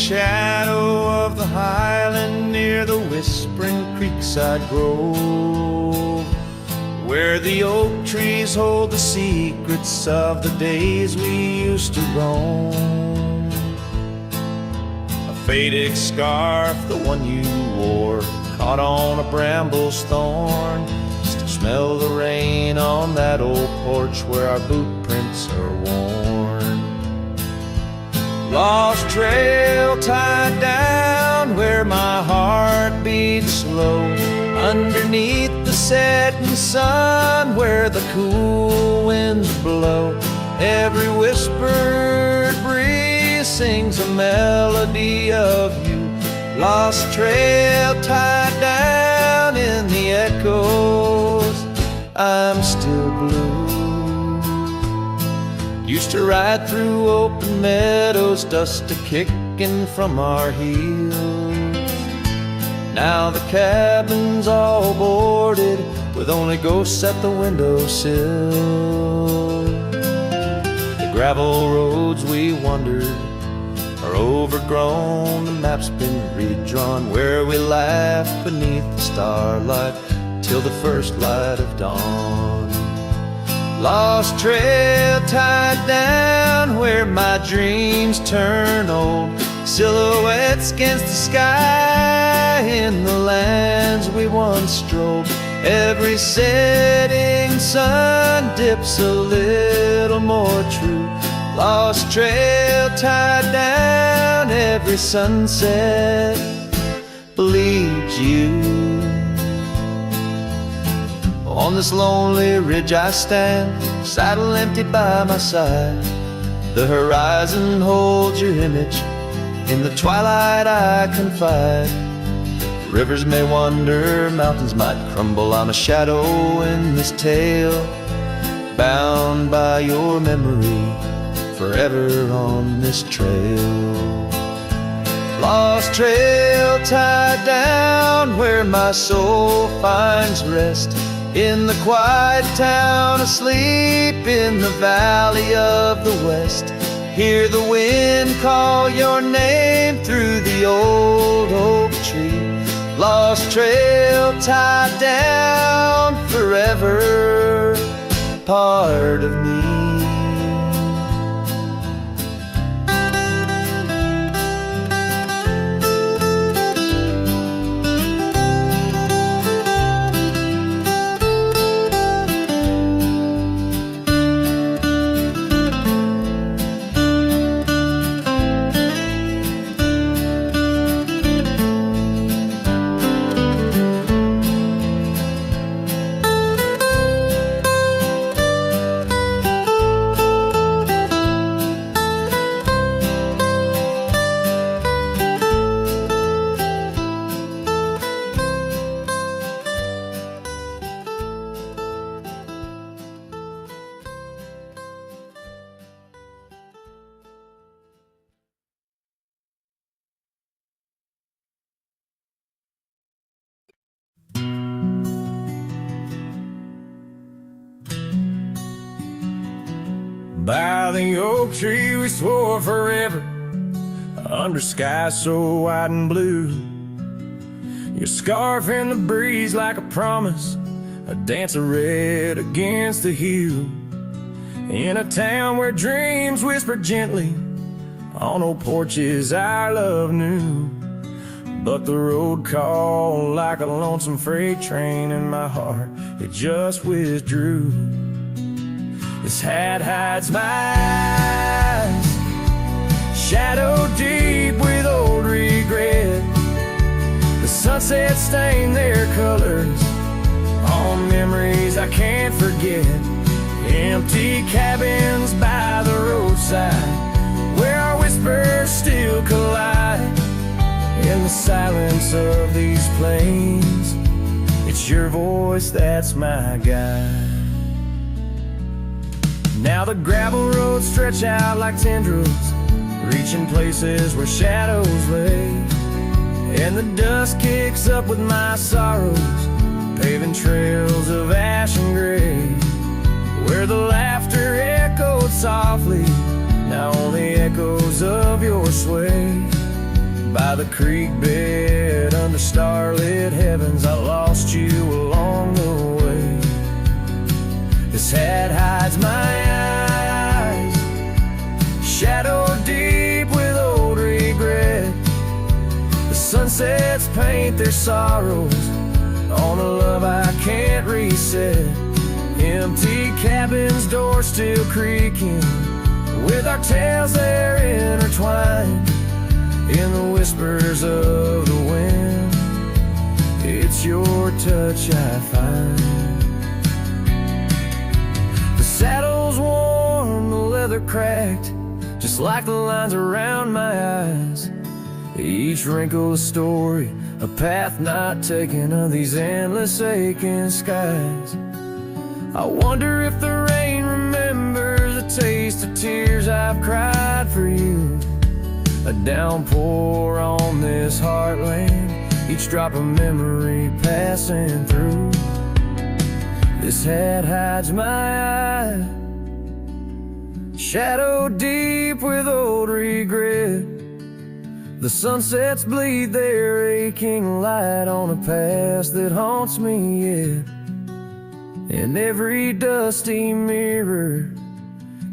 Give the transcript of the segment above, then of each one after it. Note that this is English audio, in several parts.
shadow of the highland near the whispering creekside grove, where the oak trees hold the secrets of the days we used to roam. A faded scarf, the one you wore, caught on a bramble's thorn. Still smell the rain on that old porch where our boot prints are worn. Lost trail tied down where my heart beats slow, underneath the setting sun where the cool winds blow. Every whispered breeze sings a melody of you. Lost trail tied down in the echoes, I'm still blue. Used to ride through open meadows, dust a-kicking from our heels. Now the cabin's all boarded with only ghosts at the windowsill. The gravel roads we wandered are overgrown, the map's been redrawn, where we laughed beneath the starlight till the first light of dawn. Lost trail tied down where my dreams turn old, silhouettes against the sky in the lands we once strolled. Every setting sun dips a little more true. Lost trail tied down, every sunset believes you. On this lonely ridge I stand, saddle empty by my side. The horizon holds your image, in the twilight I confide. Rivers may wander, mountains might crumble, I'm a shadow in this tale, bound by your memory, forever on this trail. Lost trail tied down where my soul finds rest, in the quiet town asleep in the valley of the west. Hear the wind call your name through the old oak tree. Lost trail tied down, forever part of me. By the oak tree we swore forever, under skies so wide and blue. Your scarf in the breeze like a promise, a dance of red against the hue. In a town where dreams whisper gently, on old porches our love knew. But the road called like a lonesome freight train, and my heart, it just withdrew. This hat hides my eyes, shadow deep with old regret. The sunset stained their colors on memories I can't forget. Empty cabins by the roadside, where our whispers still collide. In the silence of these plains, it's your voice that's my guide. Now the gravel roads stretch out like tendrils, reaching places where shadows lay. And the dust kicks up with my sorrows, paving trails of ash and gray. Where the laughter echoed softly, now only echoes of your sway. by the creek bed under starlit heavens. I lost you along the way. This hat hides my eyes, shadow deep with old regret. The sunsets paint their sorrows on a love I can't reset. Empty cabins, doors still creaking, with our tales there intertwined in the whispers of the wind. It's your touch I find. The saddle's worn, the leather cracked, just like the lines around my eyes. Each wrinkle a story, a path not taken of these endless aching skies. I wonder if the rain remembers the taste of tears I've cried for you. A downpour on this heartland, each drop of memory passing through. This hat hides my eye, shadow deep with old regret. The sunsets bleed their aching light on a past that haunts me yet. In every dusty mirror,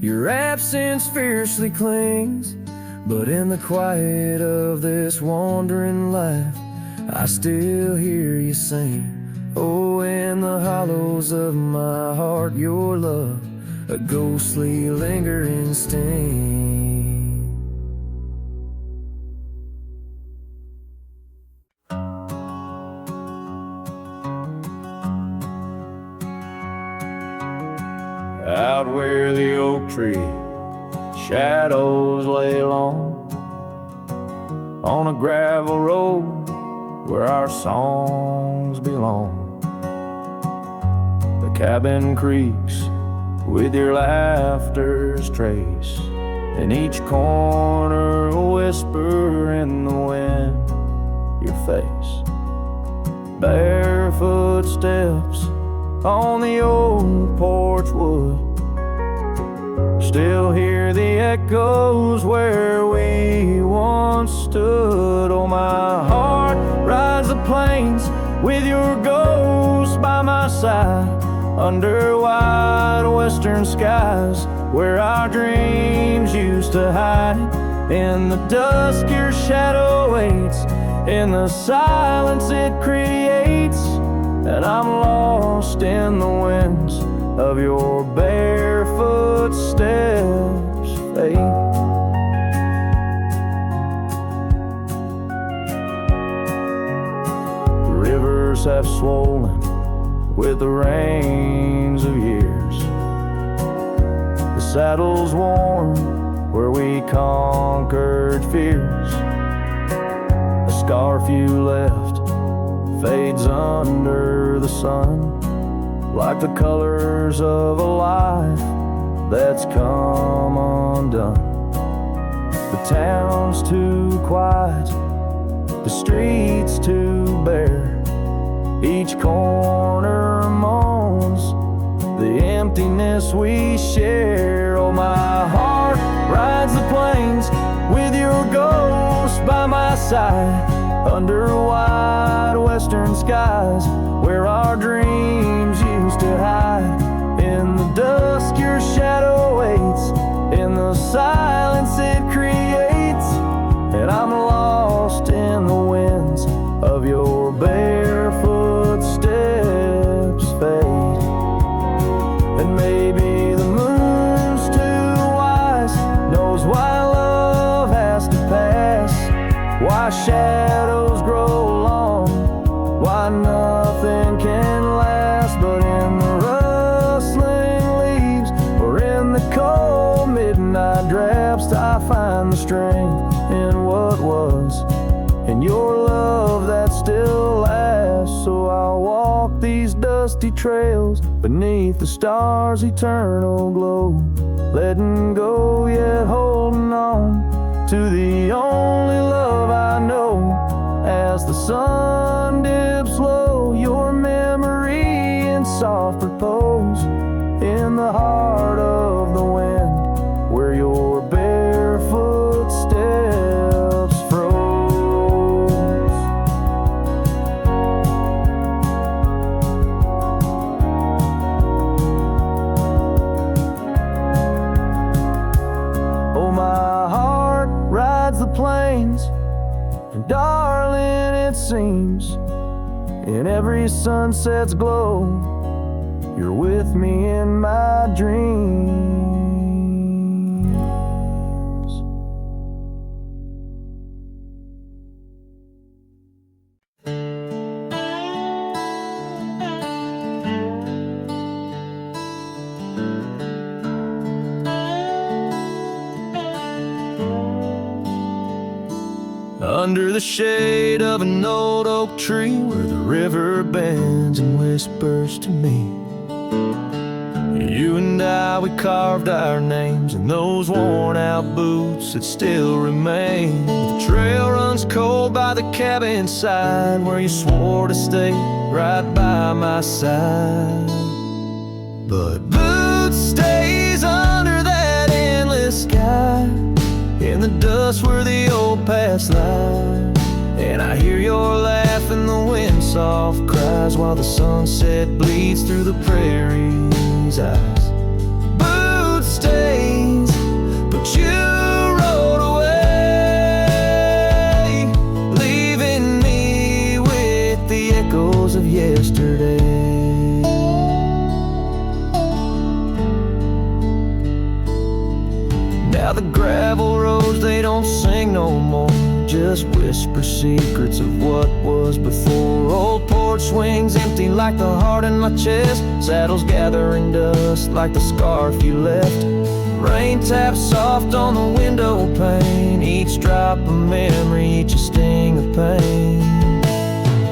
your absence fiercely clings. But in the quiet of this wandering life, I still hear you sing. Oh, in the hollows of my heart, your love, a ghostly lingering sting. Out where the oak tree shadows lay long, on a gravel road where our songs belong. The cabin creaks with your laughter's trace, in each corner a whisper in the wind, your face. Barefoot steps on the old porch wood, still hear the echoes where we once stood. Oh, my heart rides the plains with your ghost by my side, under wide western skies where our dreams used to hide. In the dusk your shadow waits, in the silence it creates, and I'm lost in the winds of your barefoot steps, fate. The rivers have swollen with the rains of years. The saddle's worn where we conquered fears. The scarf you left fades under the sun, like the colors of a life that's come undone. The town's too quiet, the streets too bare, each corner moans the emptiness we share. Oh, my heart rides the plains with your ghost by my side, under wide western skies where our dreams used to hide. In the dusk your shadow waits, in the silence it creates, and I'm lost in the winds of your barefoot steps, fate. And maybe the moon's too wise, knows why love has to pass, why shadows grow long, why nothing can last. But in the rustling leaves or in the cold midnight drafts, I find the strength in what was, in your love that still lasts. So I'll walk these dusty trails beneath the stars' eternal glow, letting go yet holding on to the only love I know. As the sun dips low, your memory in soft repose, in the heart of the wind where your barefoot steps froze. it seems. In every sunset's glow, you're with me in my dreams. Under the shade of an old oak tree, where the river bends and whispers to me, you and I, we carved our names in those worn out boots that still remain. The trail runs cold by the cabin side, where you swore to stay right by my side. But boots stays under that endless sky, in the dust where the old past lies. And I hear your laugh and the wind soft cries, while the sunset bleeds through the prairie's eyes. Boot stains, but you rode away, leaving me with the echoes of yesterday. Now the gravel roads, they don't sing no more, just whisper secrets of what was before. Old porch swings empty like the heart in my chest, saddles gathering dust like the scarf you left. Rain taps soft on the window pane, each drop a memory, each a sting of pain.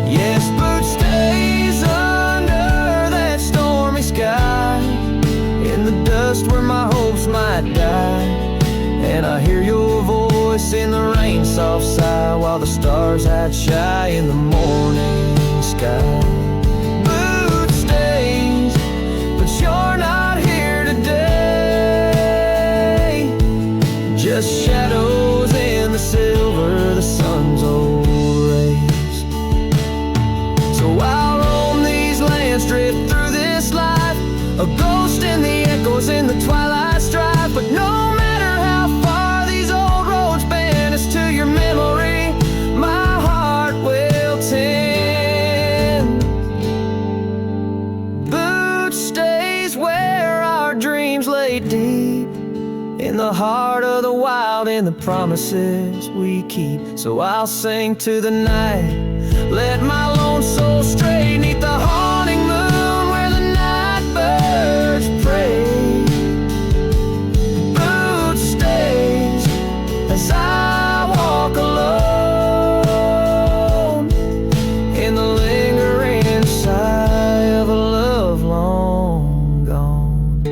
Yes, boot stays under that stormy sky, in the dust where my hopes might die. And I hear your voice in the rain soft sigh, while the stars hide shy in the morning sky. Boot stains, but you're not here today, just shadows in the silver of the sun's old rays. So I'll roam these lands, drift through this life, a ghost in the echoes in the twilight strife. But no to your memory, my heart will tend. Boot stays where our dreams lay deep, in the heart of the wild, in the promises we keep. So I'll sing to the night, let my lone soul stray 'neath the haunting moon, where the night birds pray. Boot stays as I walk alone, in the lingering sigh of a love long gone.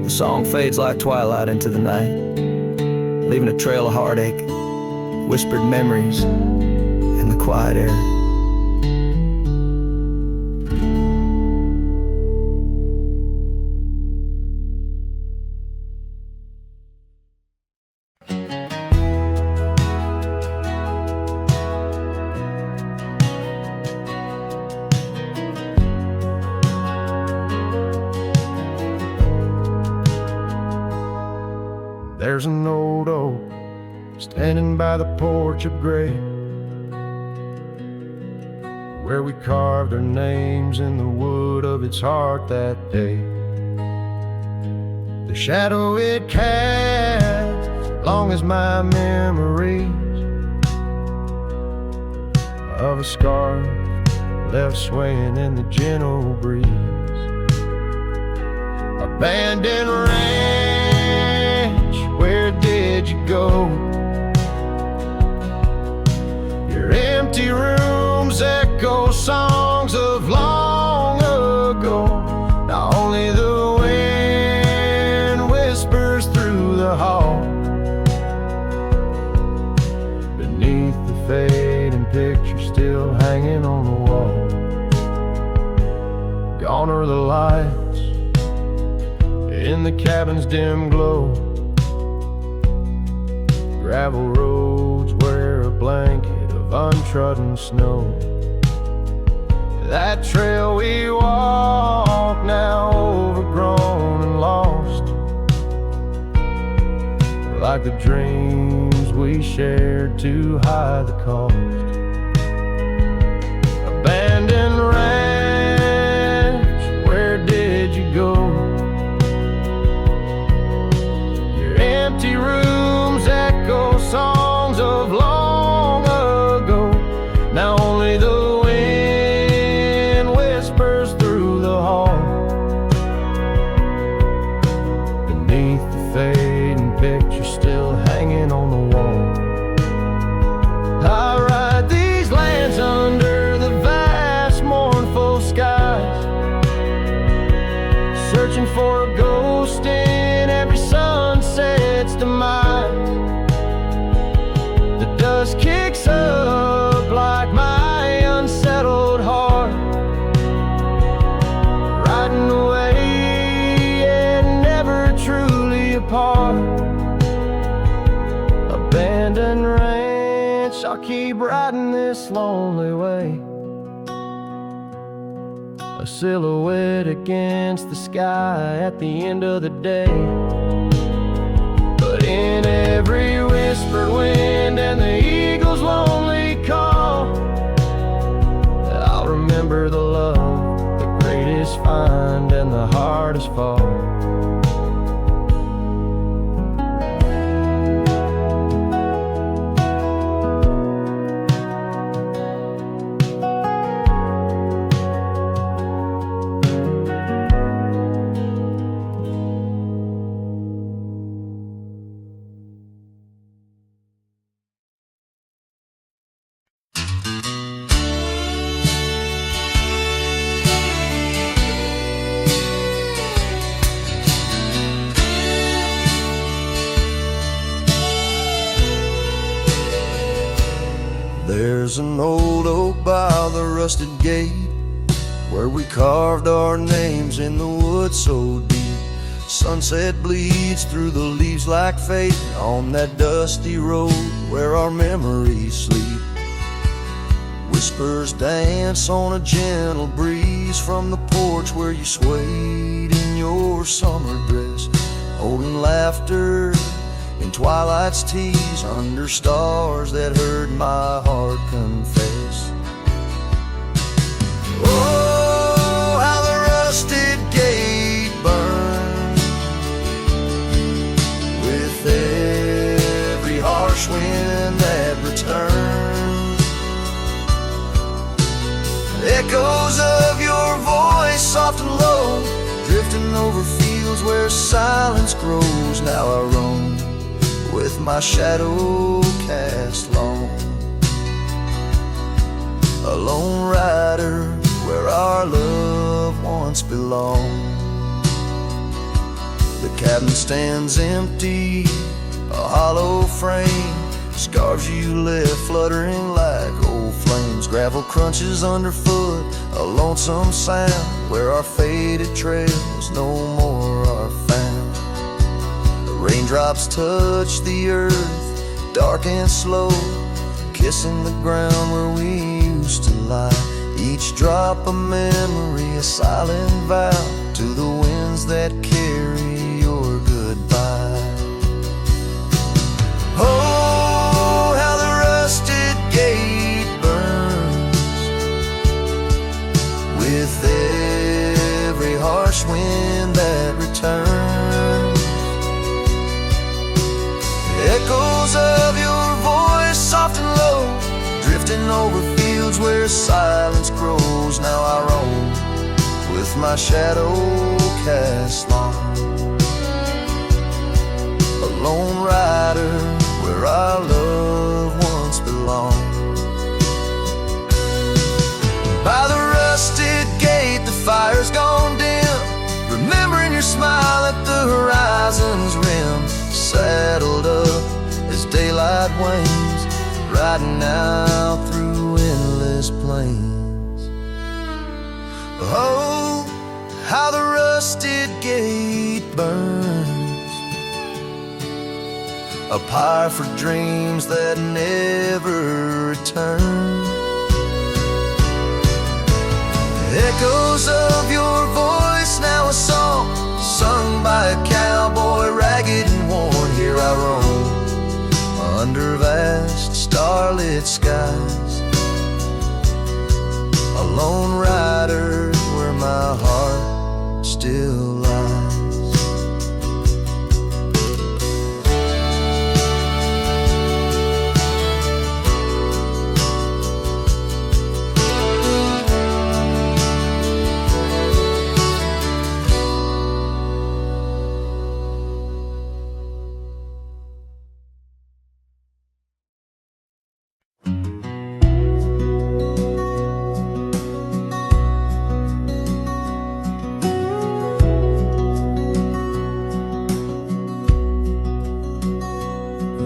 The song fades like twilight into the night, leaving a trail of heartache, whispered memories in the quiet air. There's an old oak standing by the porch of gray, where we carved our names in the wood of its heart that day. The shadow it casts, long as my memories of a scarf left swaying in the gentle breeze. Abandoned ranch, where did you go? Your empty rooms echo songs of long ago. Now only the wind whispers through the hall, beneath the fading picture still hanging on the wall. Gone are the lights in the cabin's dim glow, gravel roads wear a blanket of untrodden snow. That trail we walk, now overgrown and lost, like the dreams we shared to hide the cost. Abandoned ranch, where did you go? Your empty rooms echo songs of long ago. Now only the wind whispers through the hall. Beneath the fading picture still hanging on the wall. I ride these lands under the vast mournful skies, searching for a ghost in every sunset's demise. The dust kicks up like my unsettled heart, riding away and never truly apart. Abandoned ranch, I'll keep riding this lonely way, a silhouette against the sky at the end of the day. But in every whispered wind and the eagle's lonely call, I'll remember the love, the greatest find and the hardest fall. There's an old oak by the rusted gate, where we carved our names in the wood so deep. Sunset bleeds through the leaves like fate on that dusty road where our memories sleep. Whispers dance on a gentle breeze from the porch where you swayed in your summer dress, holding laughter in twilight's tease under stars that heard my heart confess. Oh, how the rusted gate burned with every harsh wind that returned. Echoes of your voice, soft and low, drifting over fields where silence grows. Now I roam with my shadow cast long, a lone rider where our love once belonged. The cabin stands empty, a hollow frame, scarves you left fluttering like old flames. Gravel crunches underfoot, a lonesome sound where our faded trails no more are found. Raindrops touch the earth, dark and slow, kissing the ground where we used to lie. Each drop a memory, a silent vow to the winds that carry your goodbye. Oh, how the rusted gate burns with every harsh wind that returns. Echoes of your voice, soft and low, drifting over fields where silence grows. Now I roam with my shadow cast long, a lone rider where our love once belonged. By the rusted gate the fire's gone dim, remembering your smile at the horizon's rim. Saddled up as daylight wanes, riding out through endless plains. Oh, how the rusted gate burns, a pyre for dreams that never return. Echoes of your voice, now a song sung by a cowboy, ragged and worn. Here I roam under starlit skies. A lone rider where my heart still lies.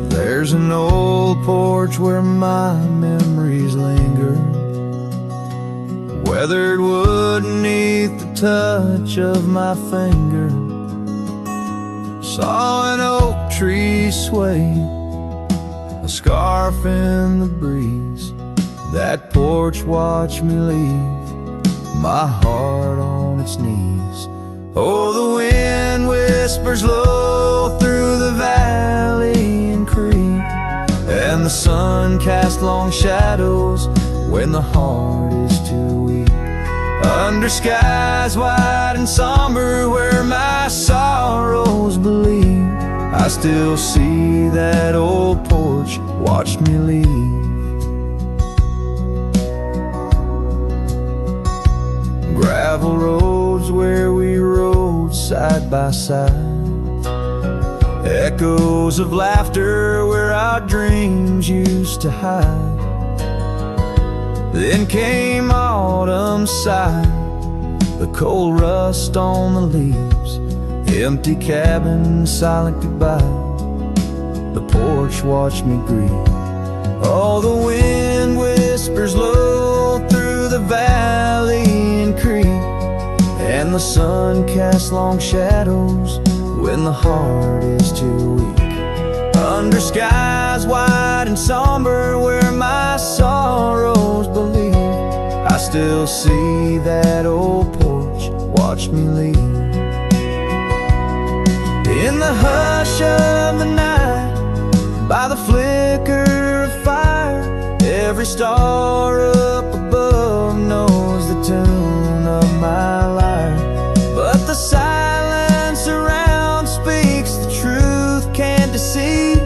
There's an old porch where my memories linger, weathered wood beneath the touch of my finger. Saw an oak tree sway, a scarf in the breeze. That porch watched me leave, my heart on its knees. Oh, the wind whispers low through the valley and creek, and the sun casts long shadows when the heart is too weak. Under skies wide and somber where my sorrows believe, I still see that old porch watch me leave. Gravel roads where we rode side by side, echoes of laughter where our dreams used to hide. Then came autumn sigh, the cold rust on the leaves, empty cabin, silent goodbye. The porch watched me grieve. Oh, the wind whispers low through the valley and creek, and the sun casts long shadows when the heart is too weak. Under skies wide and somber where my sorrows believe, I still see that old porch watch me leave. In the hush of the night, by the flicker of fire, every star up above knows the tune of my lyre. But the silence around speaks the truth, can't deceive.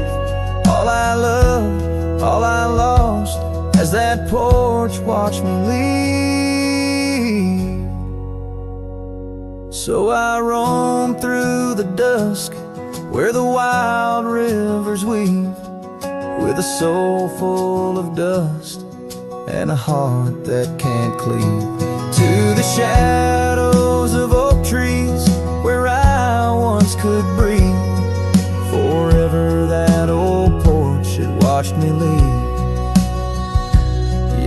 All I love, all I lost, as that porch watched me leave. So I roam through the dusk where the wild rivers weave, with a soul full of dust and a heart that can't cleave. To the shadows of oak trees where I once could breathe, forever that old porch had watched me leave.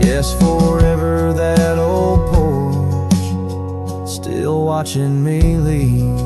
Yes, forever that old porch still watching me leave.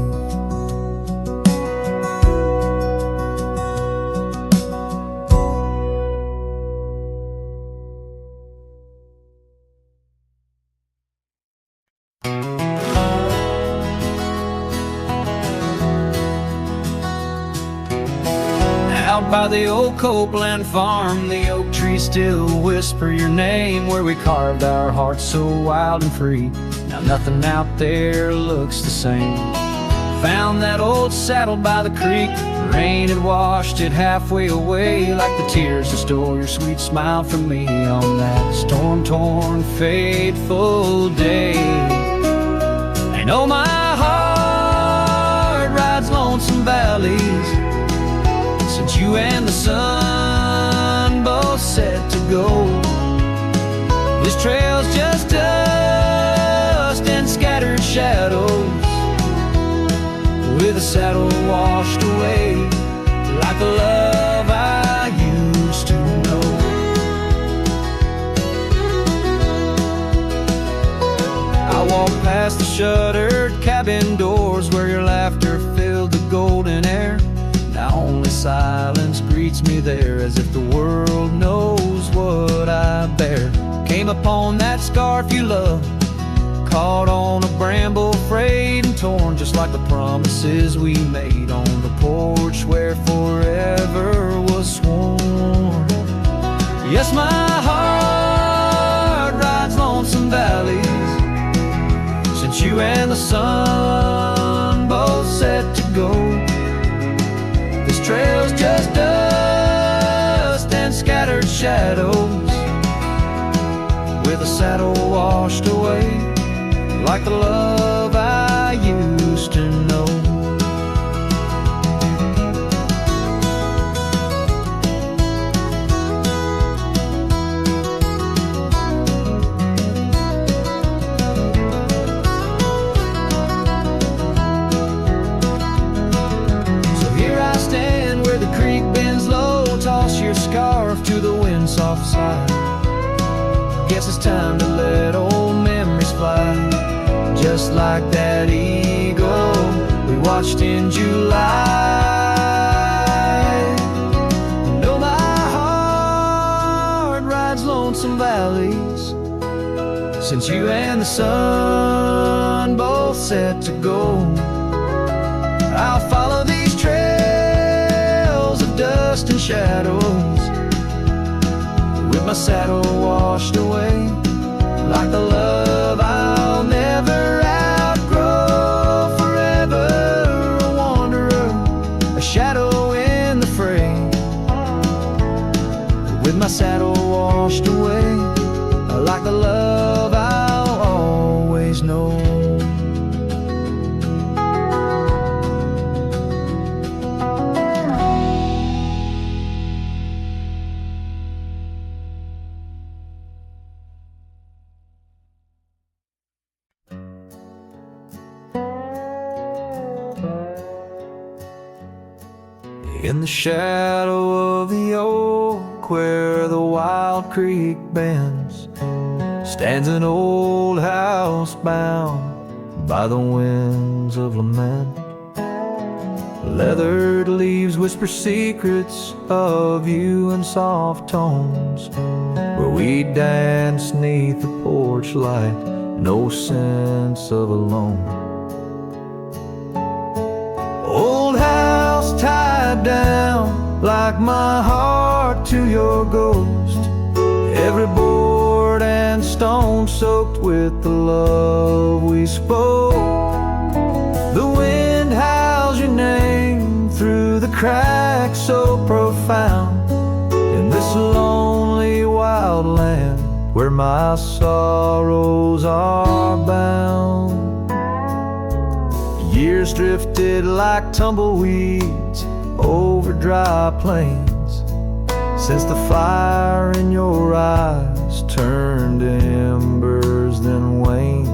Out by the old Copeland farm, the oak trees still whisper your name, where we carved our hearts so wild and free. Now nothing out there looks the same. Found that old saddle by the creek, rain had washed it halfway away, like the tears that stole your sweet smile from me on that storm-torn, fateful day. And oh, my heart rides lonesome valleys since you and the sun both set to go. This trail's just dust and scattered shadows, with a saddle washed away, like a love I used to know. I walked past the shuttered cabin doors where your laughter filled the golden air. Now only silence greets me there, as if the world knows what I bear. Came upon that scarf you loved, caught on a bramble, frayed and torn, just like the promises we made on the porch where forever was sworn. Yes, my heart rides lonesome valleys since you and the sun both set to go. This trail's just dust and scattered shadows, with a saddle washed away like the love I used to know. Scarf to the wind, soft sigh. Guess it's time to let old memories fly, just like that eagle we watched in July. No, my heart rides lonesome valleys since you and the sun both set to go. I'll follow these trails of dust and shadows, with my saddle washed away like the love I'll never outgrow. Forever a wanderer, a shadow in the fray, with my saddle washed away like the love I'll always know. In the shadow of the oak where the wild creek bends, stands an old house bound by the winds of lament. Leathered leaves whisper secrets of you in soft tones, where we dance 'neath the porch light, no sense of alone. Old house tied down like my heart to your ghost, every board and stone soaked with the love we spoke. The wind howls your name through the cracks so profound, in this lonely wild land where my sorrows are bound. Years drifted like tumbleweeds over dry plains, since the fire in your eyes turned to embers then waned.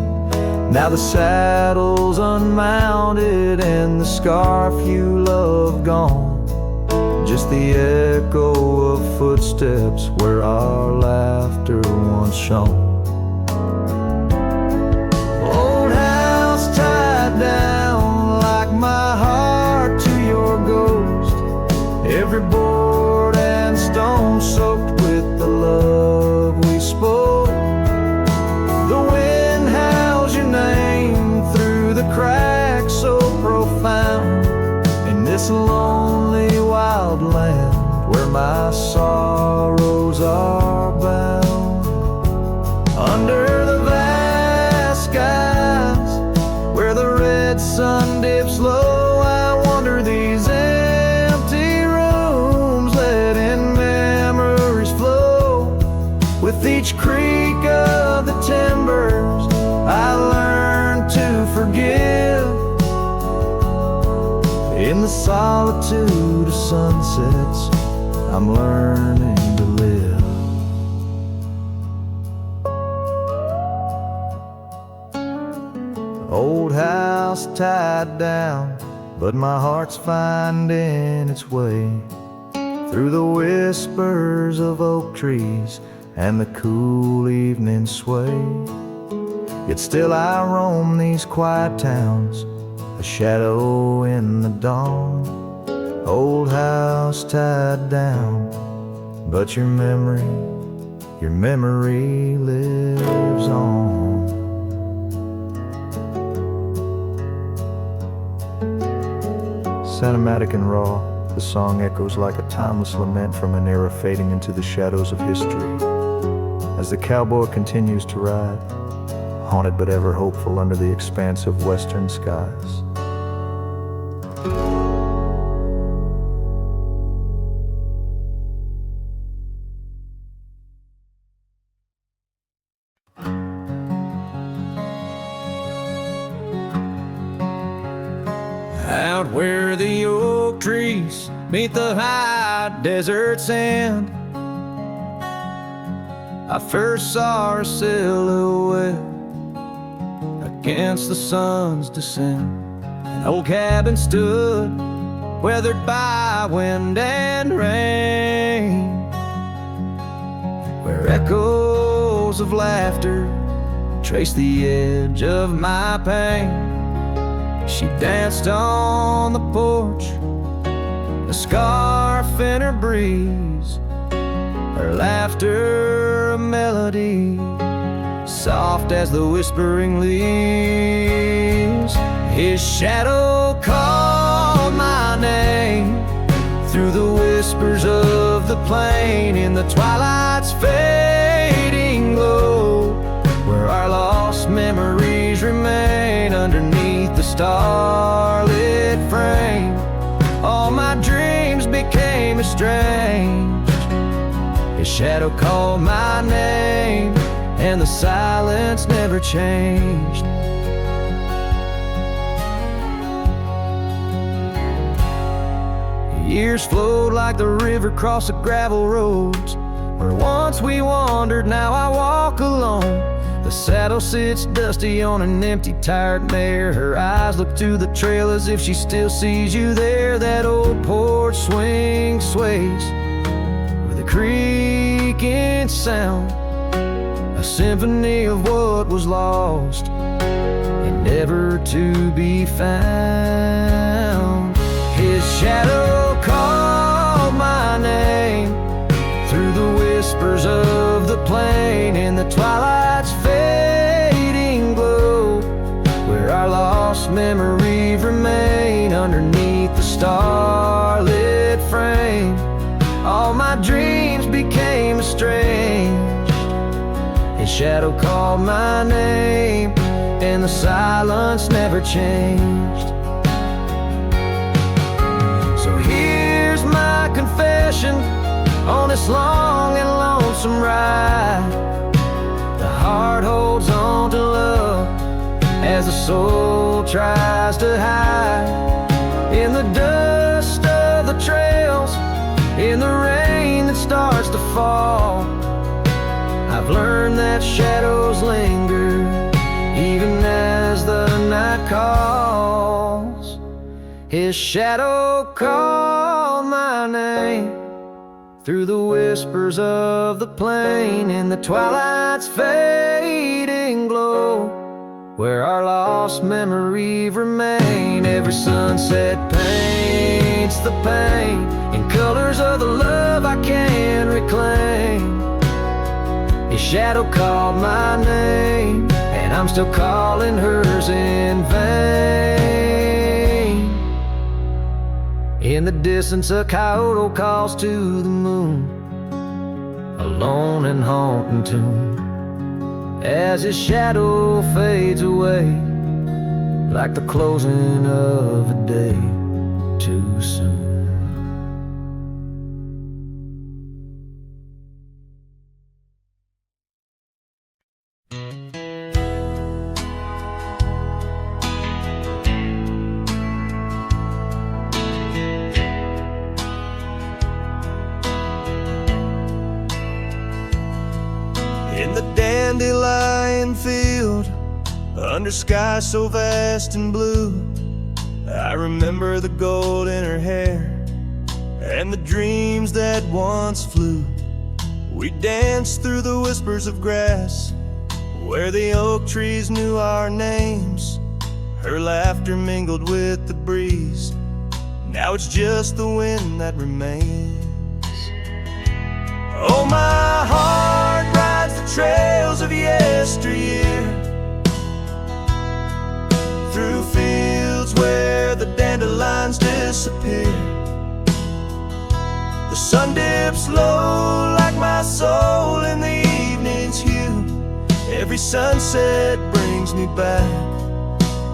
Now the saddle's unmounted and the scarf you love gone, just the echo of footsteps where our laughter once shone. Old house tied down like my heart to your ghost, every board and stone soaked with the love we spoke. The wind howls your name through the cracks so profound, in this lonely wild land where my sorrows are bound. Under the vast skies where the red sun dips low, I wander these empty rooms, letting memories flow. With each creak of the timbers I learn to forgive. In the solitude of sunsets I'm learning to live. Old house tied down, but my heart's finding its way through the whispers of oak trees and the cool evening sway. Yet still I roam these quiet towns, a shadow in the dawn. Old house tied down, but your memory lives on. Cinematic and raw, The song echoes like a timeless lament from an era fading into the shadows of history. As the cowboy continues to ride, haunted but ever hopeful under the expanse of western skies. Out where the oak trees meet the high desert sand, I first saw her silhouette against the sun's descent. An old cabin stood, weathered by wind and rain, where echoes of laughter traced the edge of my pain. She danced on the porch, a scarf in her breeze, her laughter a melody, soft as the whispering leaves. His shadow called my name through the whispers of the plain, in the twilight's fading glow, where our lost memories remain underneath the starlit frame. All my dreams became estranged. His shadow called my name, and the silence never changed. Years flowed like the river across the gravel roads, where once we wandered, now I walk alone. The saddle sits dusty on an empty, tired mare. Her eyes look to the trail as if she still sees you there. That old porch swing sways with a creaking sound, a symphony of what was lost and never to be found. His shadow called my name through the whispers of the plain, in the twilight's fading glow, where our lost memories remain underneath the starlit frame. All my dreams became estranged. His shadow called my name, and the silence never changed. So here's my confession on this long and lonesome ride. The heart holds on to love as the soul tries to hide in the dust of the trails, in the rain that starts to fall. I've learned that shadows linger even as the night calls. His shadow called my name through the whispers of the plain, in the twilight's fading glow, where our lost memories remain. Every sunset paints the pain in colors of the love I can't reclaim. His shadow called my name, and I'm still calling hers in vain. In the distance a coyote calls to the moon, a lone and haunting tune, as his shadow fades away like the closing of a day too soon. In the dandelion field, under sky so vast and blue, I remember the gold in her hair and the dreams that once flew. We danced through the whispers of grass, where the oak trees knew our names. Her laughter mingled with the breeze, now it's just the wind that remains. Oh, my heart rides the trails of yesteryear, through fields where the dandelions disappear. sun dips low like my soul in the evening's hue. Every sunset brings me back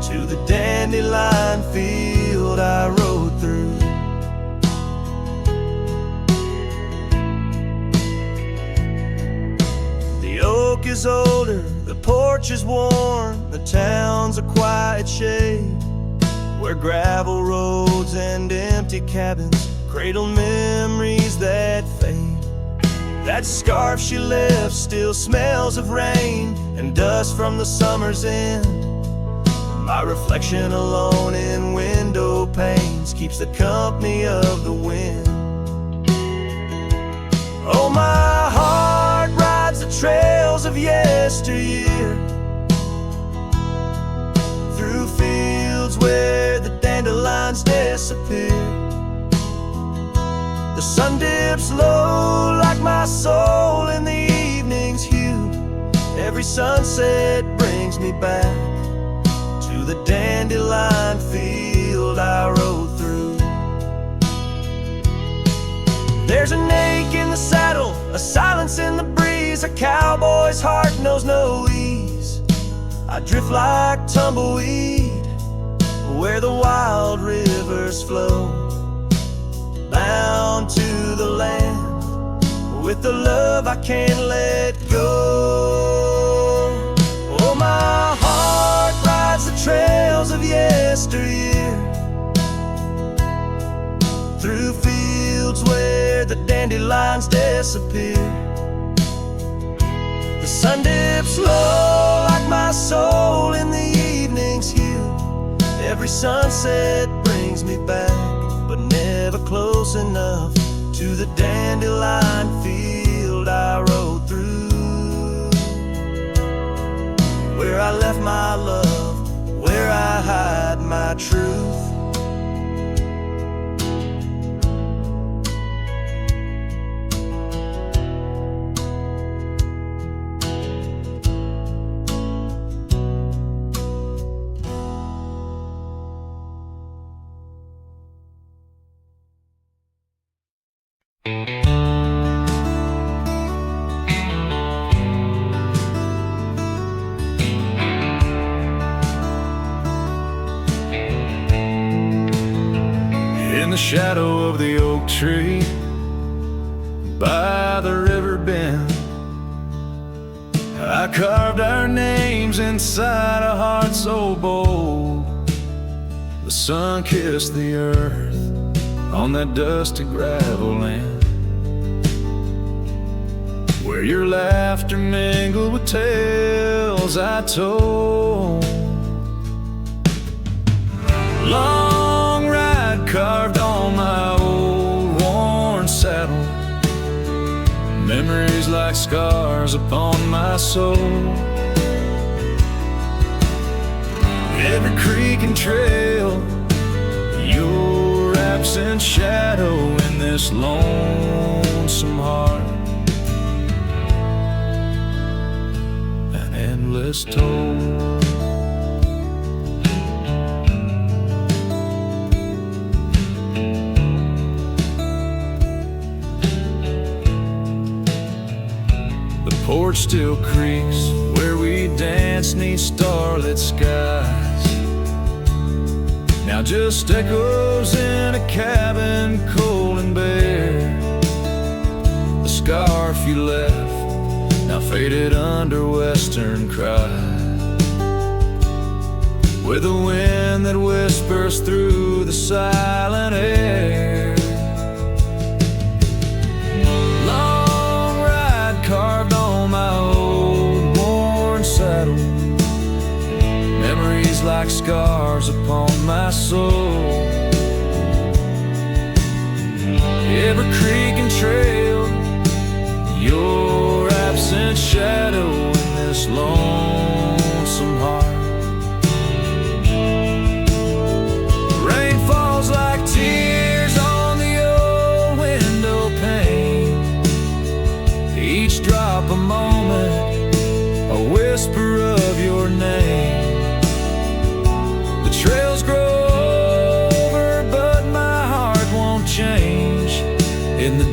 to the dandelion field I rode through. The oak is older, the porch is worn, the town's a quiet shade, where gravel roads and empty cabins cradle memories that fade. That scarf she left still smells of rain and dust from the summer's end. My reflection alone in window panes keeps the company of the wind. Oh, my heart rides the trails of yesteryear, through fields where the dandelions disappear. The sun dips low like my soul in the evening's hue. Every sunset brings me back to the dandelion field I rode through. There's an ache in the saddle, a silence in the breeze. A cowboy's heart knows no ease. I drift like tumbleweed where the wild rivers flow, bound to the land with the love I can't let go. Oh, my heart rides the trails of yesteryear, through fields where the dandelions disappear. The sun dips low like my soul in the evening's hue. Every sunset brings me back, but never close enough to the dandelion field I rode through, where I left my love, where I hide my truth. In the shadow of the oak tree by the river bend, I carved our names inside a heart so bold. The sun kissed the earth on that dusty gravel land, where your laughter mingled with tales I told. Long ride carved on my old worn saddle, memories like scars upon my soul. Every creek and trail, your absent shadow in this lonesome heart, an endless toll. The porch still creaks where we danced 'neath starlit skies, now just echoes in a cabin cold and bare. The scarf you left now faded under western cry, with a wind that whispers through the silent air. Long ride carved on my old worn saddle, memories like scars upon my soul. Every creek and trail, your absent shadow in this lonesome heart. Rain falls like tears on the old window pane, each drop a moment, a whisper of your name. The trails grow over, but my heart won't change. In the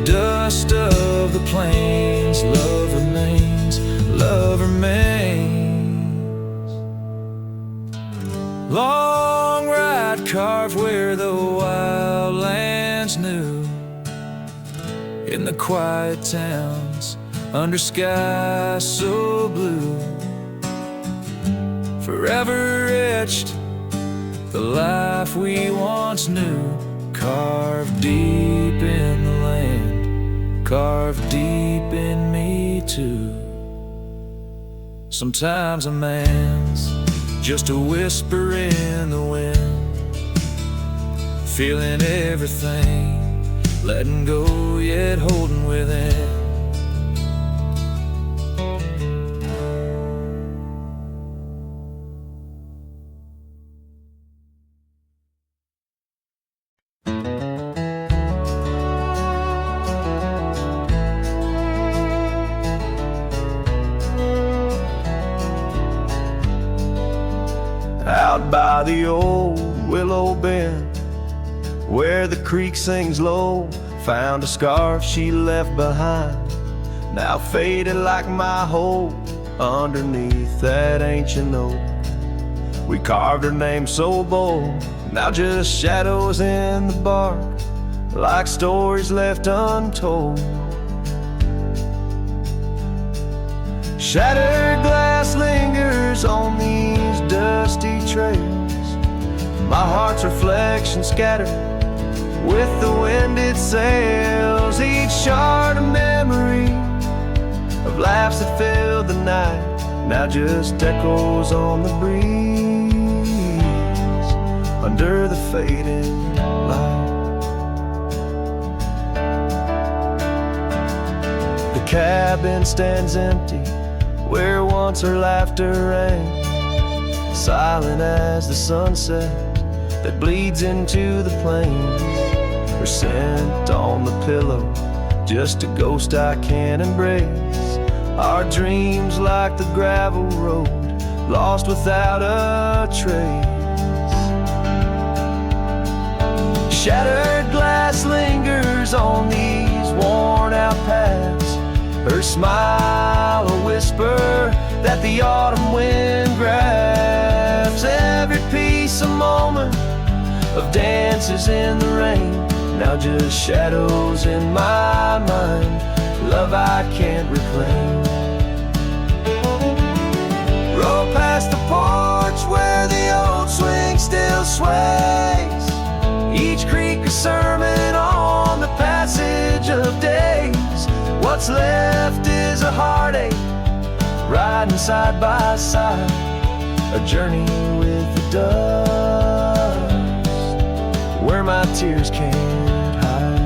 carved where the wild lands knew, in the quiet towns under skies so blue. Forever etched the life we once knew, carved deep in the land, carved deep in me too. Sometimes a man's just a whisper in the wind, feeling everything, letting go yet holding within. Out by the old willow bend, where the creek sings low, found a scarf she left behind, now faded like my hope, underneath that ancient oak. We carved her name so bold, now just shadows in the bark, like stories left untold. Shattered glass lingers on these dusty trails, my heart's reflection scattered with the wind it sails. Each shard a memory of laughs that filled the night, now just echoes on the breeze under the fading light. The cabin stands empty where once her laughter rang, silent as the sunset that bleeds into the plains. Her scent on the pillow, just a ghost I can't embrace. Our dreams like the gravel road, lost without a trace. Shattered glass lingers on these worn out paths, her smile a whisper that the autumn wind grabs. Every piece a moment of dances in the rain, now just shadows in my mind, love I can't reclaim. Roll past the porch where the old swing still sways, each creek a sermon on the passage of days. What's left is a heartache, riding side by side, a journey with the dust, where my tears can't hide.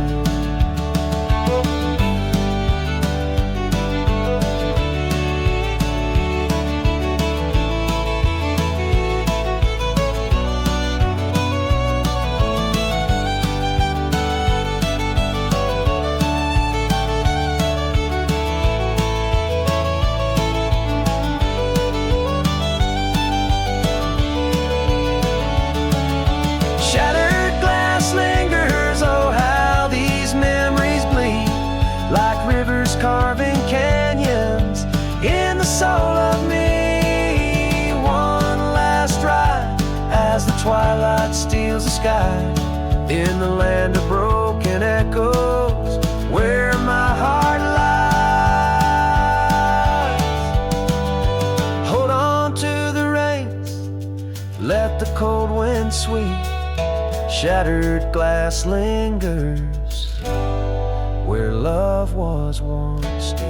Carving canyons in the soul of me. One last ride as the twilight steals the sky, in the land of broken echoes where my heart lies. Hold on to the reins, let the cold wind sweep. Shattered glass lingers where love was once deep.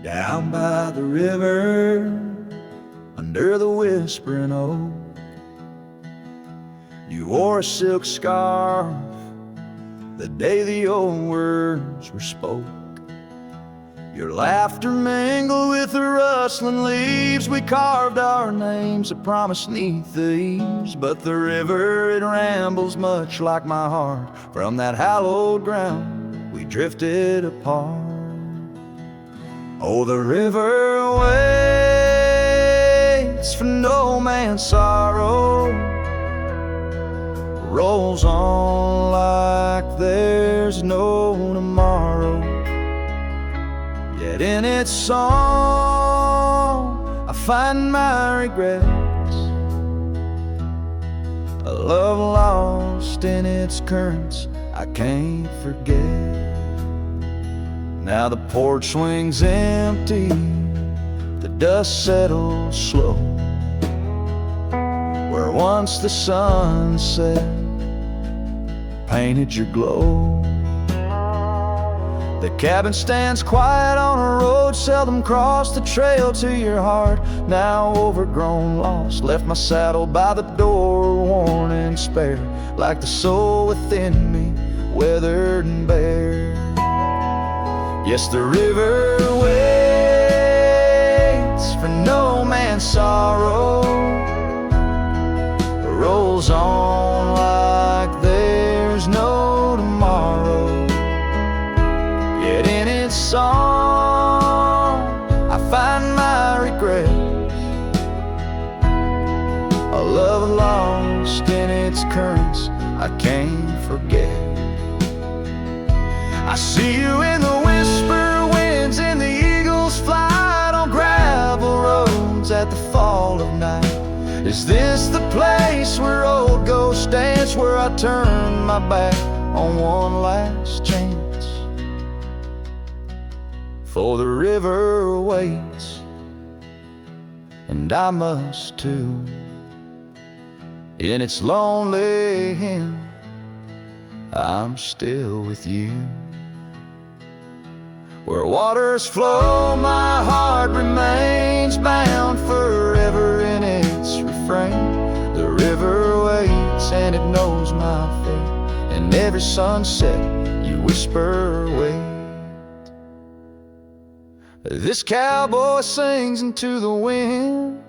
Down by the river, under the whispering oak, you wore a silk scarf the day the old words were spoke. Your laughter mingled with the rustling leaves. We carved our names, a promise 'neath the eaves. But the river, it rambles much like my heart. From that hallowed ground, we drifted apart. Oh, the river waits for no man's sorrow, rolls on like there's no tomorrow. Yet in its song I find my regrets, a love lost in its currents I can't forget. Now the porch swings empty, the dust settles slow, where once the sunset painted your glow. The cabin stands quiet on a road seldom crossed, the trail to your heart now overgrown, lost. Left my saddle by the door, worn and spare, like the soul within me, weathered and bare. Yes, the river waits for no man's sorrow, rolls on like there's no tomorrow. Yet in its song I find my regrets, a love lost in its currents I can't forget. I see you in the whisper winds, in the eagle's flight, on gravel roads at the fall of night. Is this the place where old ghosts dance, where I turn my back on one last chance? For the river waits, and I must too. In its lonely hymn, I'm still with you. Where waters flow, my heart remains bound forever in its refrain. The river waits and it knows my fate, and every sunset you whisper wait. This cowboy sings into the wind,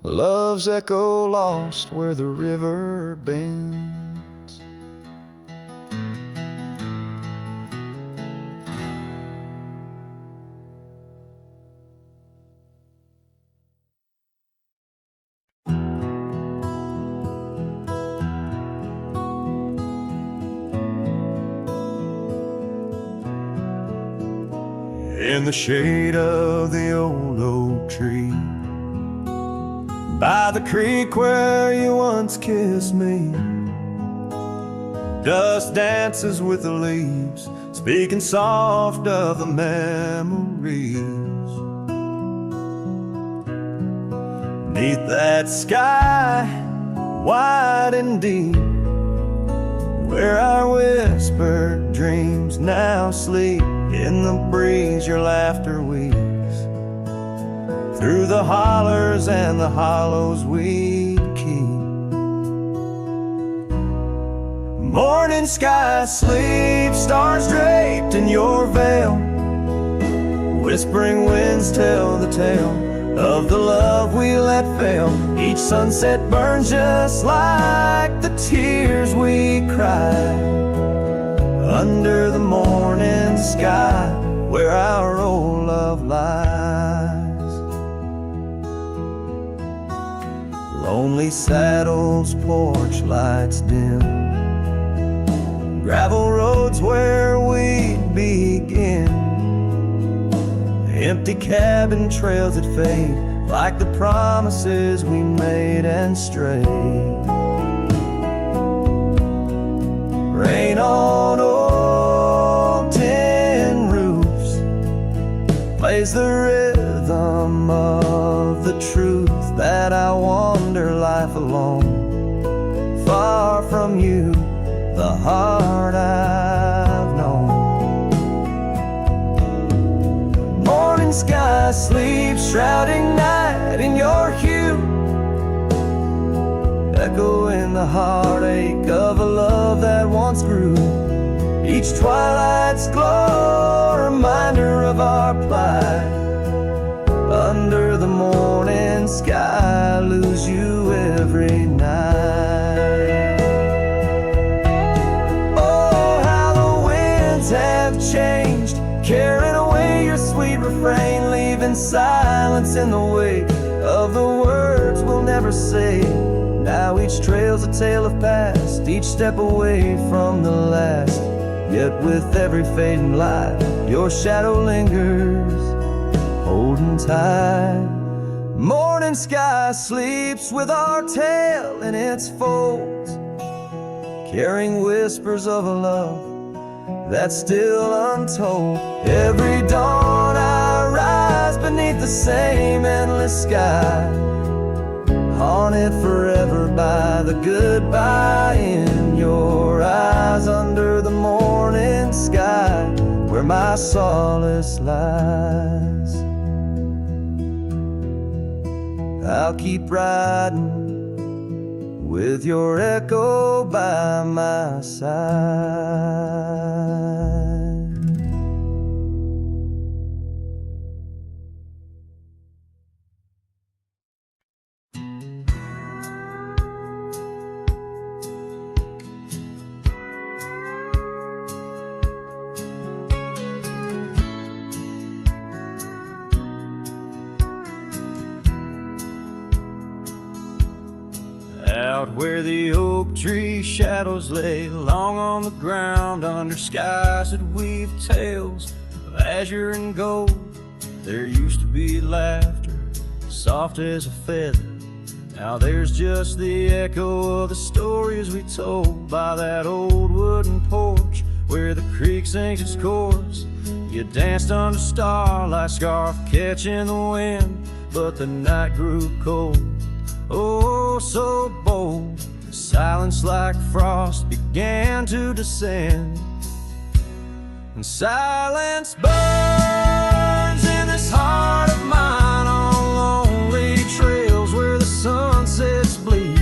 love's echo lost where the river bends. In the shade of the old oak tree, by the creek where you once kissed me, dust dances with the leaves, speaking soft of the memories. Neath that sky, wide and deep, where our whispered dreams now sleep, in the breeze your laughter weaves, through the hollers and the hollows we'd keep. Morning sky sleep, stars draped in your veil, whispering winds tell the tale of the love we let fail. Each sunset burns just like the tears we cried under the morning sky, where our old love lies. Lonely saddles, porch lights dim, gravel roads where we'd begin, empty cabin trails that fade like the promises we made and strayed. Rain on old tin roofs, plays the rhythm of the truth that I wander life alone, far from you, the heart I've known. Morning sky sleeps, shrouding night in your hue, echoing the heartache of a love that once grew. Each twilight's glow, a reminder of our plight. Under the morning sky, I lose you every night. Oh, how the winds have changed, carrying away your sweet refrain, leaving silence in the wake of the words we'll never say. Now each trail's a tale of past, each step away from the last. Yet with every fading light, your shadow lingers, holding tight. Morning sky sleeps with our tale in its folds, carrying whispers of a love that's still untold. Every dawn I rise beneath the same endless sky, haunted forever by the goodbye in your eyes. Under the morning sky, where my solace lies, I'll keep riding with your echo by my side. Out where the oak tree shadows lay long on the ground, under skies that weave tales of azure and gold, there used to be laughter soft as a feather. Now there's just the echo of the stories we told by that old wooden porch where the creek sings its chorus. You danced under starlight, scarf catching the wind, but the night grew cold, oh so bold. The silence like frost began to descend, and silence burns in this heart of mine, on lonely trails where the sunsets bleed.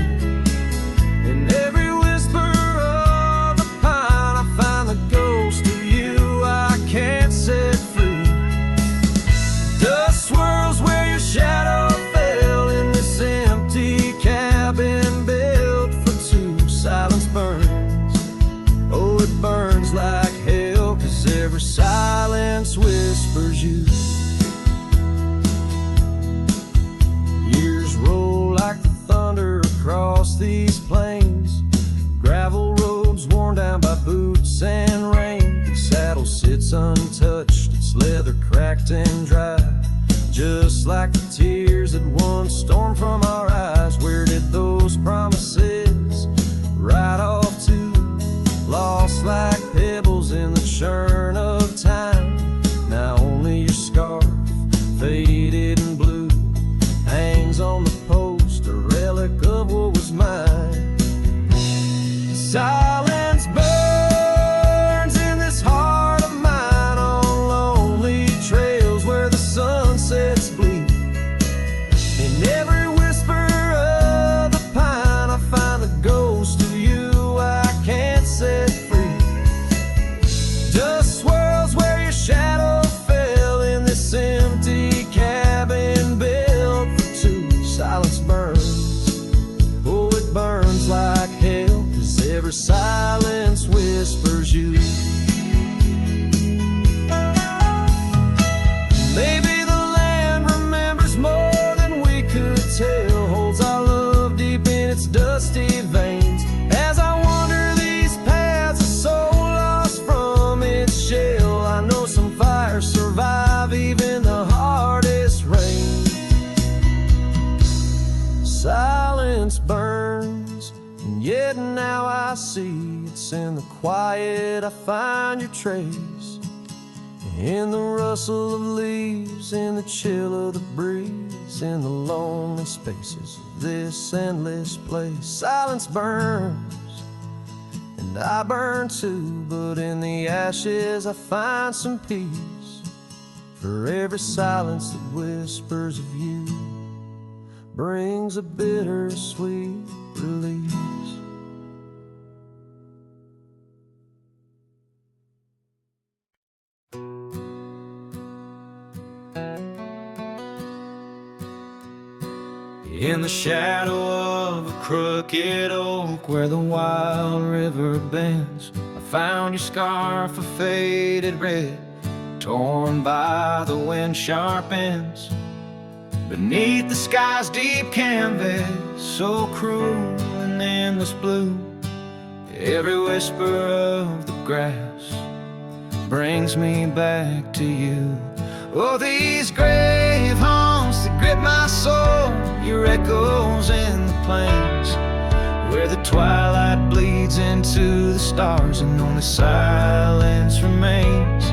In every whisper of the pine, I find the ghost of you I can't set free. Dust swirls where your shadow fell in this empty cabin built for two. Silence burns, oh it burns like hell, 'cause every silence whispers you. Years roll like the thunder across these plains, gravel roads worn down by boots and rain. The saddle sits untouched, its leather cracked and dry, just like the tears that once stormed from our eyes. Where did those promises ride off to? Lost like pebbles in the churn of time. Now only your scarf, faded and blue, hangs on the post, a relic of what was mine. Silence burns in this heart of mine, on lonely trails where the sunsets bleed. In every whisper of the pine, I find the ghost of you I can't set free. Dust swirls where your shadow fell in this empty cabin built for two. Silence burns, oh it burns like hell, 'cause every silence whispers you. Maybe the land remembers more than we could tell, holds our love deep in its dusty veins. As I wander these paths, a soul lost from its shell, I know some fires survive even the hardest rain. Silence burns, and yet now I see it's in the quiet I find your trace, in the rustle of leaves, in the chill of the breeze, in the lonely spaces of this endless place. Silence burns, and I burn too, but in the ashes I find some peace. For every silence that whispers of you brings a bittersweet release. In the shadow of a crooked oak where the wild river bends, I found your scarf of faded red, torn by the wind sharp ends. Beneath the sky's deep canvas, so cruel and endless blue, every whisper of the grass brings me back to you. Oh, these grave haunts that grip my soul, your echoes in the plains, where the twilight bleeds into the stars and only silence remains.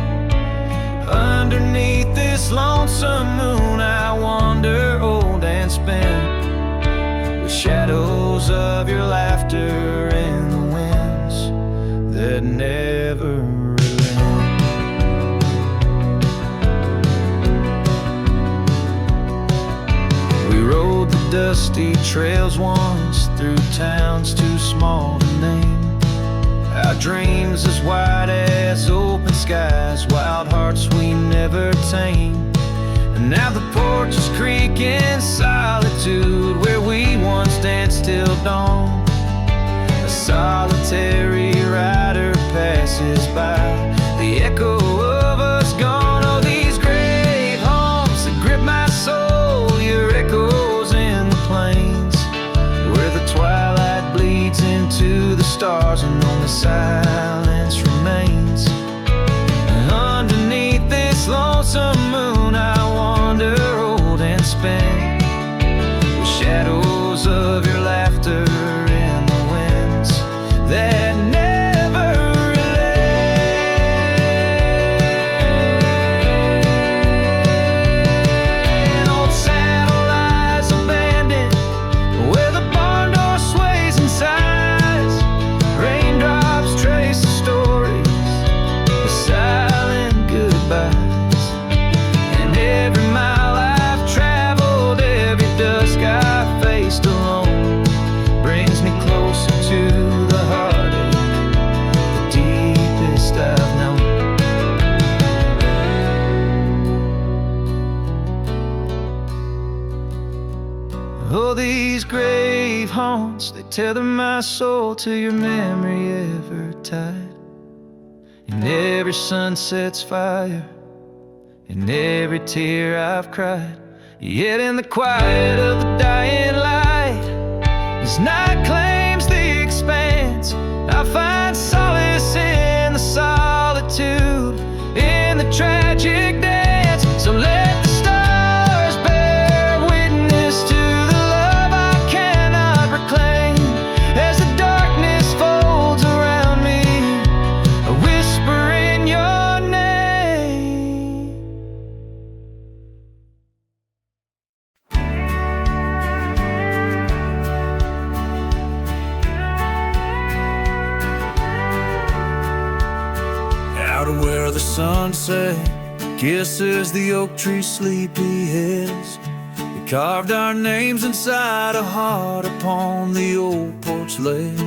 Underneath this lonesome moon I wander old and spent, with shadows of your laughter in the winds that never relent. We rode the dusty trails once through towns too small to name, our dreams as wide as open skies, wild hearts we never tame. And now the porches creak in solitude, where we once danced till dawn. A solitary rider passes by, the echo of us gone. Oh, these grave haunts that grip my soul, your echoes in the plains, where the twilight bleeds into the stars and only silence remains. And underneath this lonesome moon I wander old and spent, with shadows of your laughter in the winds that never relent. Old saddle lies abandoned, where the barn door sways and sighs. Raindrops trace the stories, the silent goodbyes. And every mile I've traveled, every dusk I've faced alone, brings me closer to the heartache, the deepest I've known. Oh, these grave haunts, they tether my soul to your memory ever tied. In every sunset's fire, in every tear I've cried. Yet in the quiet of the dying light, as night claims the expanse, I find solace in the solitude, in the tragic dance. So let the stars bear witness to the love I cannot reclaim, as the darkness folds around me, a whisper in your name. Out of where the sunset kisses the oak tree sleepy heads, we carved our names inside a heart upon the old porch ledge.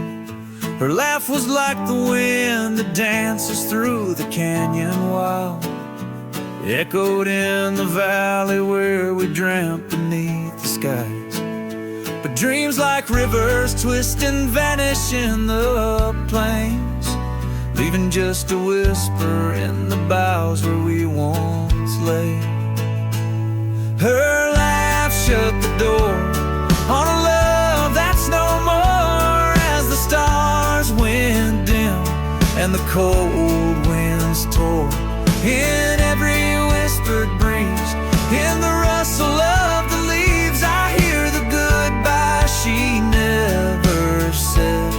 Her laugh was like the wind that dances through the canyon wild, echoed in the valley where we dreamt beneath the skies. But dreams like rivers twist and vanish in the plains, leaving just a whisper in the boughs where we once lay. Her laugh shut the door on a love that's no more, as the stars went dim and the cold winds tore in every whispered breeze, in the rustle of the leaves. I hear the goodbye she never said,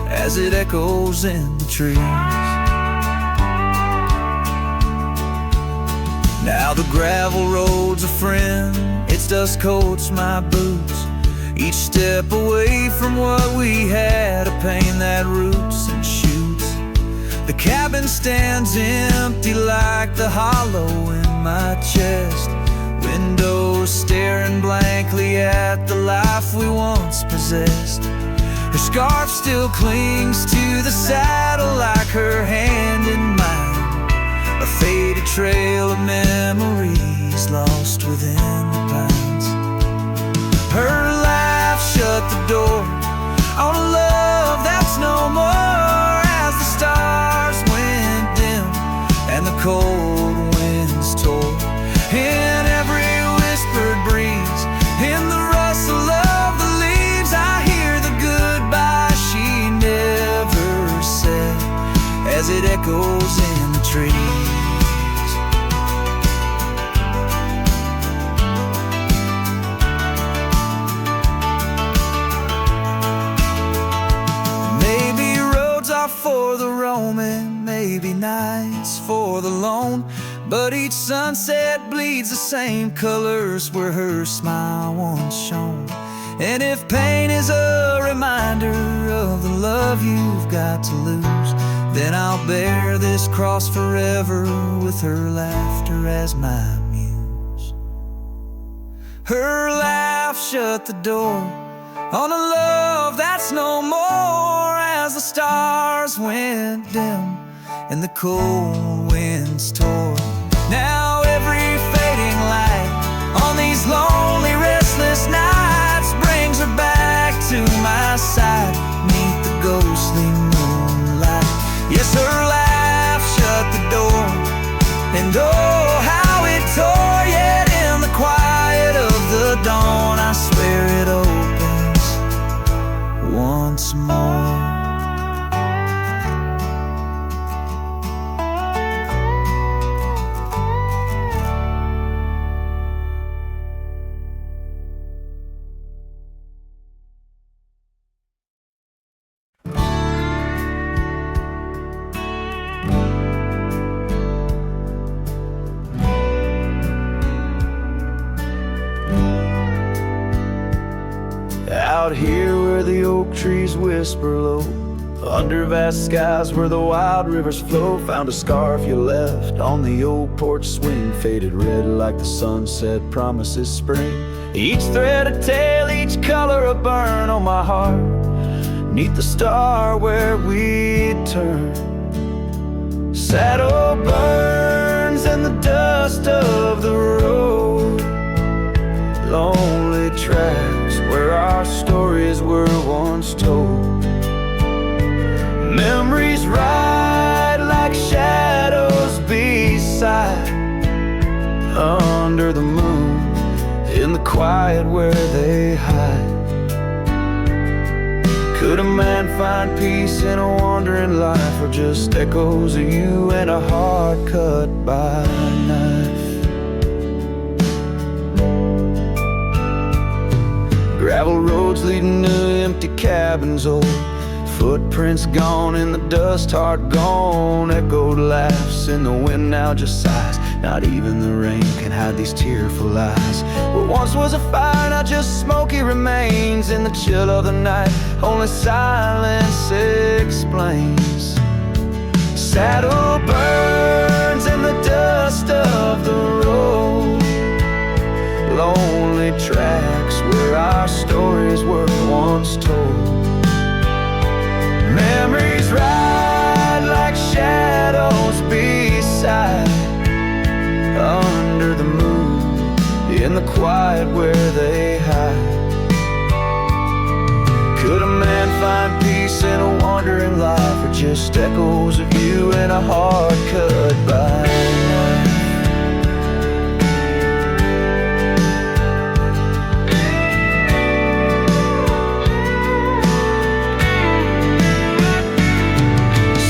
as it echoes in the trees. Now the gravel road's a friend, its dust coats my boots, each step away from what we had, a pain that roots and shoots. The cabin stands empty like the hollow in my chest, windows staring blankly at the life we once possessed. Her scarf still clings to the saddle like her hand in mine, a faded trail of memories lost within the pines. Her laugh shut the door on a love that's no more, as the stars went dim and the cold wind it echoes in the trees. Maybe roads are for the roaming, maybe nights for the lone, but each sunset bleeds the same colors where her smile once shone. And if pain is a reminder of the love you've got to lose, then I'll bear this cross forever with her laughter as my muse. Her laugh shut the door on a love that's no more, as the stars went dim and the cold winds tore. Now every fading light on these lonely, restless nights brings her back to my side, neath the ghostly moonlight. Yes, her laugh shut the door, and oh, how it tore. Yet in the quiet of the dawn, I swear it opens once more. Out here where the oak trees whisper low, under vast skies where the wild rivers flow, found a scarf you left on the old porch swing, faded red like the sunset promises spring. Each thread a tale, each color a burn on my heart, neath the star where we turn. Saddle burns in the dust of the road, lonely tracks where our stories were once told. Memories ride like shadows beside, under the moon, in the quiet where they hide. Could a man find peace in a wandering life, or just echoes of you and a heart cut by a knife? Gravel roads leading to empty cabins old, footprints gone in the dust, heart gone. Echoed laughs in the wind now just sighs, not even the rain can hide these tearful eyes. What once was a fire now just smoky remains, in the chill of the night only silence explains. Saddle burns in the dust of the road, lonely tracks where our stories were once told. Memories ride like shadows beside, under the moon, in the quiet where they hide. Could a man find peace in a wandering life, or just echoes of you and a heart cut by night?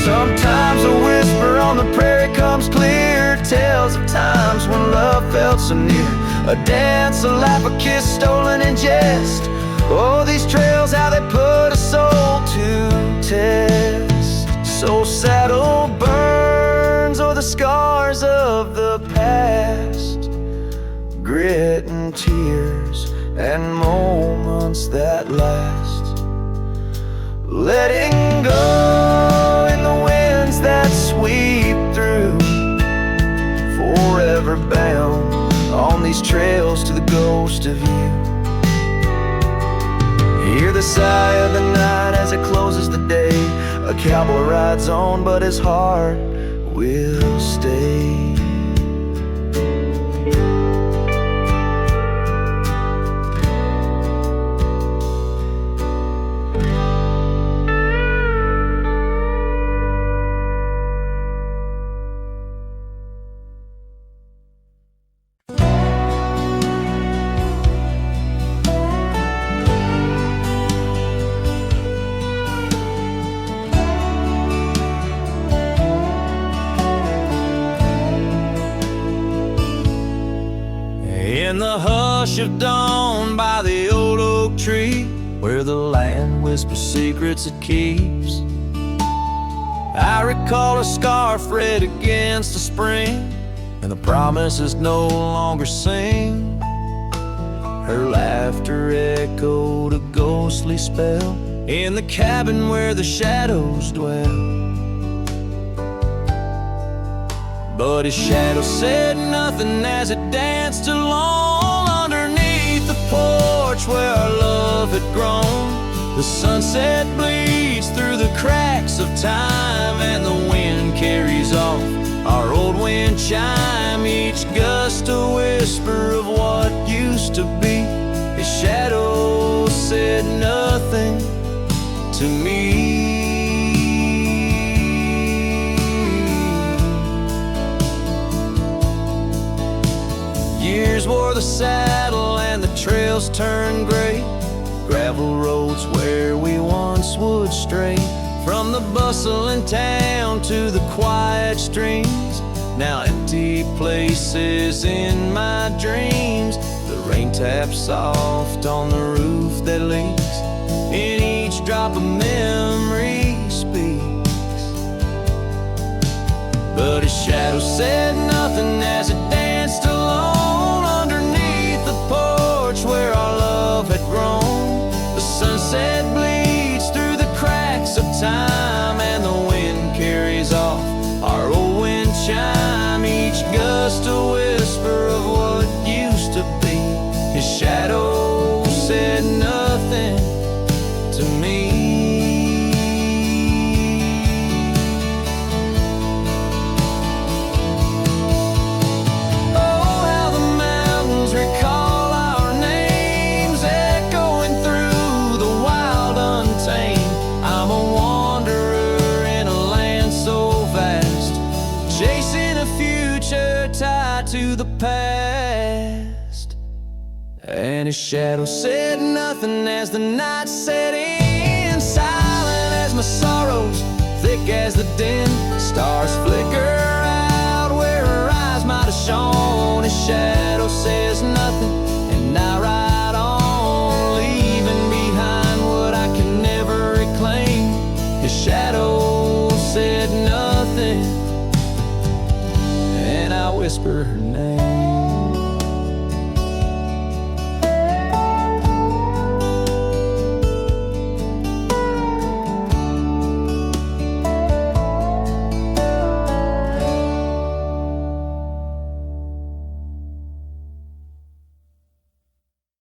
Sometimes a whisper on the prairie comes clear, tales of times when love felt so near. A dance, a laugh, a kiss stolen in jest. Oh, these trails, how they put a soul to test. So saddle burns o'er the scars of the past, grit and tears and moments that last. Letting go in the winds that sweep through, forever bound on these trails to the ghost of you. Hear the sigh of the night as it closes the day. A cowboy rides on, but his heart will stay. In the hush of dawn by the old oak tree, where the land whispers secrets it keeps, I recall a scarf red against the spring, and the promises no longer sing. Her laughter echoed a ghostly spell in the cabin where the shadows dwell. But his shadow said nothing as it danced alone underneath the porch where our love had grown. The sunset bleeds through the cracks of time, and the wind carries off our old wind chime. Each gust a whisper of what used to be. His shadow said nothing to me. Years wore the saddle and the trails turned gray, gravel roads where we once would stray. From the bustling town to the quiet streams, now empty places in my dreams. The rain taps soft on the roof that leaks, in each drop a memory speaks. But his shadow said nothing as it danced alone underneath the porch where our love had grown. The sunset bleeds through the cracks of time, and the wind carries off our old wind chime. Each gust a whisper of what used to be. His shadow said nothing to me. Oh, how the mountains recall our names, echoing through the wild untamed. I'm a wanderer in a land so vast, chasing a future tied to the past. And his shadow said nothing as the night set in, silent as my sorrows, thick as the din. Stars flicker out where her eyes might have shone. His shadow says nothing, and I ride on, leaving behind what I can never reclaim. His shadow said nothing, and I whisper her name.